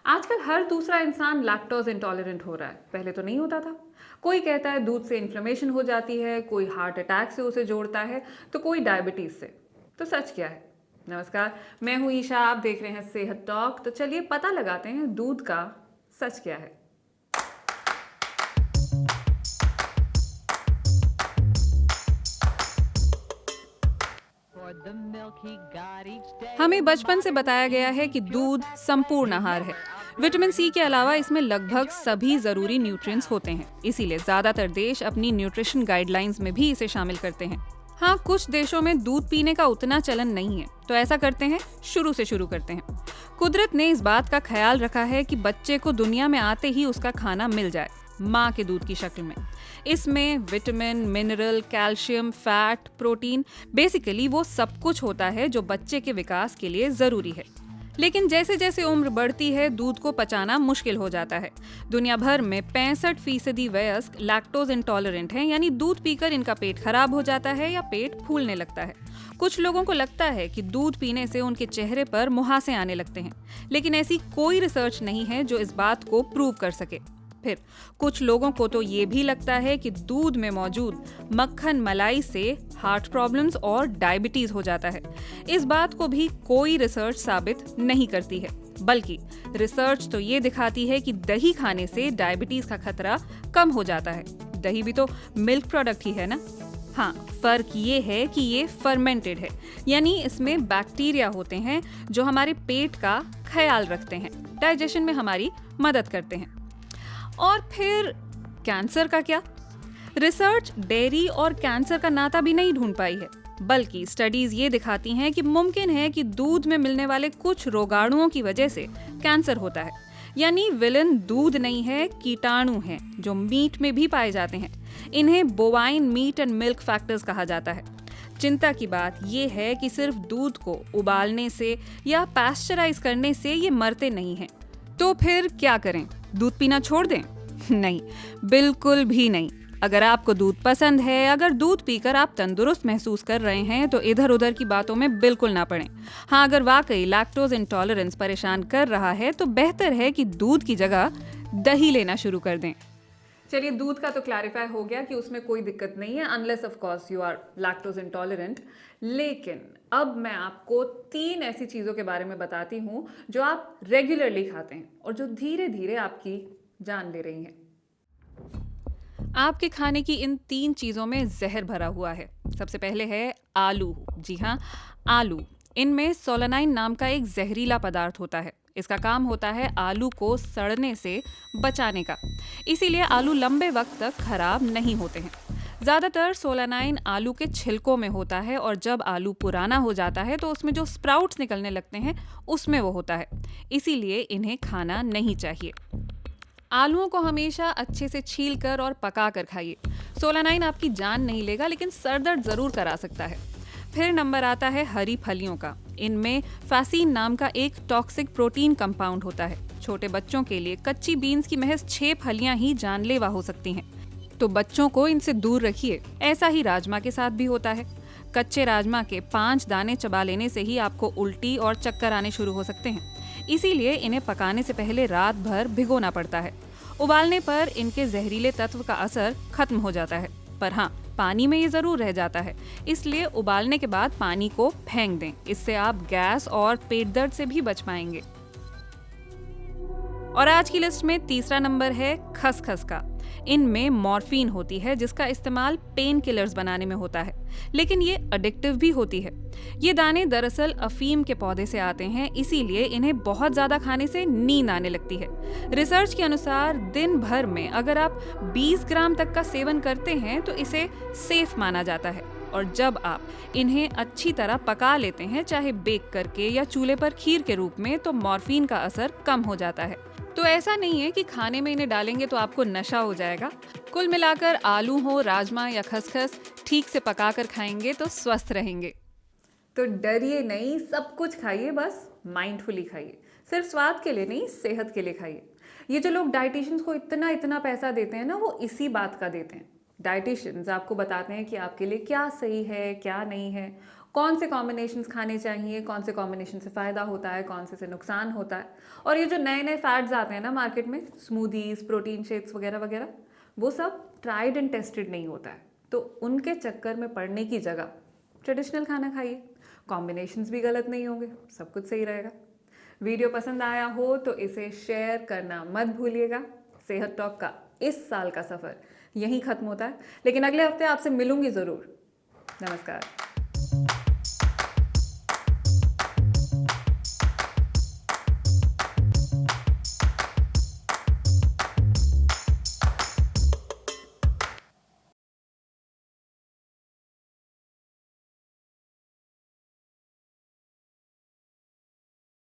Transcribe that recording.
आजकल हर दूसरा इंसान लैक्टोज इंटॉलरेंट हो रहा है। पहले तो नहीं होता था। कोई कहता है दूध से इन्फ्लेमेशन हो जाती है, कोई हार्ट अटैक से उसे जोड़ता है, तो कोई डायबिटीज से। तो सच क्या है? नमस्कार, मैं हूं ईशा, आप देख रहे हैं सेहत टॉक। तो चलिए पता लगाते हैं दूध का सच क्या है। हमें बचपन से बताया गया है कि दूध संपूर्ण आहार है। विटामिन सी के अलावा इसमें लगभग सभी जरूरी न्यूट्रिएंट्स होते हैं। इसीलिए ज्यादातर देश अपनी न्यूट्रिशन गाइडलाइंस में भी इसे शामिल करते हैं। हाँ, कुछ देशों में दूध पीने का उतना चलन नहीं है, तो ऐसा करते हैं, शुरू करते हैं। कुदरत ने इस बात का ख्याल रखा है कि बच्चे को दुनिया में आते ही उसका खाना मिल जाए, माँ के दूध की शक्ल में। इसमें vitamin, mineral, calcium, fat, protein, basically वो सब कुछ होता है जो बच्चे के विकास के लिए जरूरी है। लेकिन जैसे जैसे उम्र बढ़ती है, दूध को पचाना मुश्किल हो जाता है। दुनिया भर में 65% वयस्क लैक्टोज इंटॉलरेंट हैं, यानी दूध पीकर इनका पेट खराब हो जाता है या पेट फूलने लगता है। कुछ लोगों को लगता है कि दूध पीने से उनके चेहरे पर मुहासे आने लगते हैं, लेकिन ऐसी कोई रिसर्च नहीं है जो इस बात को प्रूव कर सके। फिर कुछ लोगों को तो ये भी लगता है कि दूध में मौजूद मक्खन मलाई से हार्ट प्रॉब्लम्स और डायबिटीज हो जाता है। इस बात को भी कोई रिसर्च साबित नहीं करती है, बल्कि रिसर्च तो ये दिखाती है कि दही खाने से डायबिटीज का खतरा कम हो जाता है। दही भी तो मिल्क प्रोडक्ट ही है ना। हाँ, फर्क ये है कि ये फर्मेंटेड है, यानी इसमें बैक्टीरिया होते हैं जो हमारे पेट का ख्याल रखते हैं, डाइजेशन में हमारी मदद करते हैं। और फिर कैंसर का क्या? रिसर्च डेयरी और कैंसर का नाता भी नहीं ढूंढ पाई है, बल्कि स्टडीज ये दिखाती हैं कि मुमकिन है कि दूध में मिलने वाले कुछ रोगाणुओं की वजह से कैंसर होता है। यानी विलन दूध नहीं है, कीटाणु हैं जो मीट में भी पाए जाते हैं। इन्हें bovine meat and milk factors कहा जाता है। चिंता की बात यह है कि सिर्फ दूध को उबालने से या पास्चराइज करने से ये मरते नहीं हैं। तो फिर क्या करें? दूध पीना छोड़ दें? नहीं, बिल्कुल भी नहीं। अगर आपको दूध पसंद है, अगर दूध पीकर आप तंदुरुस्त महसूस कर रहे हैं, तो इधर उधर की बातों में बिल्कुल ना पड़ें। हाँ, अगर वाकई लैक्टोज इंटॉलरेंस परेशान कर रहा है, तो बेहतर है कि दूध की जगह दही लेना शुरू कर दें। चलिए, दूध का तो क्लैरिफाई हो गया कि उसमें कोई दिक्कत नहीं है, unless of course you are lactose intolerant. लेकिन अब मैं आपको 3 ऐसी चीज़ों के बारे में बताती हूँ जो आप रेगुलरली खाते हैं और जो धीरे धीरे आपकी जान ले रही हैं। आपके खाने की इन 3 चीज़ों में जहर भरा हुआ है। सबसे पहले है आलू। जी हाँ, आलू। इनमें सोलानाइन नाम का एक जहरीला पदार्थ होता है। इसका काम होता है आलू को सड़ने से बचाने का। इसीलिए आलू लंबे वक्त तक खराब नहीं होते हैं। ज़्यादातर सोलानाइन आलू के छिलकों में होता है, और जब आलू पुराना हो जाता है तो उसमें जो स्प्राउट्स निकलने लगते हैं, उसमें वो होता है। इसीलिए इन्हें खाना नहीं चाहिए। आलूओं को हमेशा अच्छे से छील कर और पका कर खाइए। सोलानाइन आपकी जान नहीं लेगा, लेकिन सर दर्द जरूर करा सकता है। फिर नंबर आता है हरी फलियों का। इनमें फैसीन नाम का एक टॉक्सिक प्रोटीन कंपाउंड होता है। छोटे बच्चों के लिए कच्ची बीन्स की महज 6 फलियां ही जानलेवा हो सकती हैं, तो बच्चों को इनसे दूर रखिए। ऐसा ही राजमा के साथ भी होता है। कच्चे राजमा के 5 दाने चबा लेने से ही आपको उल्टी और चक्कर आने शुरू हो सकते हैं। इसीलिए इन्हें पकाने से पहले रात भर भिगोना पड़ता है। उबालने पर इनके जहरीले तत्व का असर खत्म हो जाता है, पर हाँ, पानी में ये जरूर रह जाता है। इसलिए उबालने के बाद पानी को फेंक दें। इससे आप गैस और पेट दर्द से भी बच पाएंगे। और आज की लिस्ट में तीसरा नंबर है खसखस का। इनमें मॉर्फिन होती है, जिसका इस्तेमाल पेन किलर्स बनाने में होता है, लेकिन ये एडिक्टिव भी होती है। ये दाने दरअसल अफीम के पौधे से आते हैं, इसीलिए इन्हें बहुत ज्यादा खाने से नींद आने लगती है। रिसर्च के अनुसार दिन भर में अगर आप 20 ग्राम तक का सेवन करते हैं तो इसे सेफ माना जाता है। और जब आप इन्हें अच्छी तरह पका लेते हैं, चाहे बेक करके या चूल्हे पर खीर के रूप में, तो मॉर्फिन का असर कम हो जाता है। तो ऐसा नहीं है कि खाने में इन्हें डालेंगे तो आपको नशा हो जाएगा। कुल मिलाकर आलू हो, राजमा या खसखस, ठीक से पकाकर खाएंगे तो स्वस्थ रहेंगे। तो डरिए नहीं, सब कुछ खाइए, बस माइंडफुली खाइए। सिर्फ स्वाद के लिए नहीं, सेहत के लिए खाइए। ये जो लोग डाइटिशियंस को इतना इतना पैसा देते हैं ना, वो इसी बात का देते हैं। डाइटिशियंस आपको बताते हैं कि आपके लिए क्या सही है, क्या नहीं है। कौन से कॉम्बिनेशंस खाने चाहिए, कौन से कॉम्बिनेशन से फ़ायदा होता है, कौन से नुकसान होता है। और ये जो नए नए फैड्स आते हैं ना मार्केट में, स्मूदीज़, प्रोटीन शेक्स वगैरह वगैरह, वो सब ट्राइड एंड टेस्टेड नहीं होता है। तो उनके चक्कर में पड़ने की जगह ट्रेडिशनल खाना खाइए, कॉम्बिनेशंस भी गलत नहीं होंगे, सब कुछ सही रहेगा। वीडियो पसंद आया हो तो इसे शेयर करना मत भूलिएगा। सेहत टॉक का इस साल का सफ़र यहीं ख़त्म होता है, लेकिन अगले हफ्ते आपसे मिलूंगी ज़रूर। नमस्कार।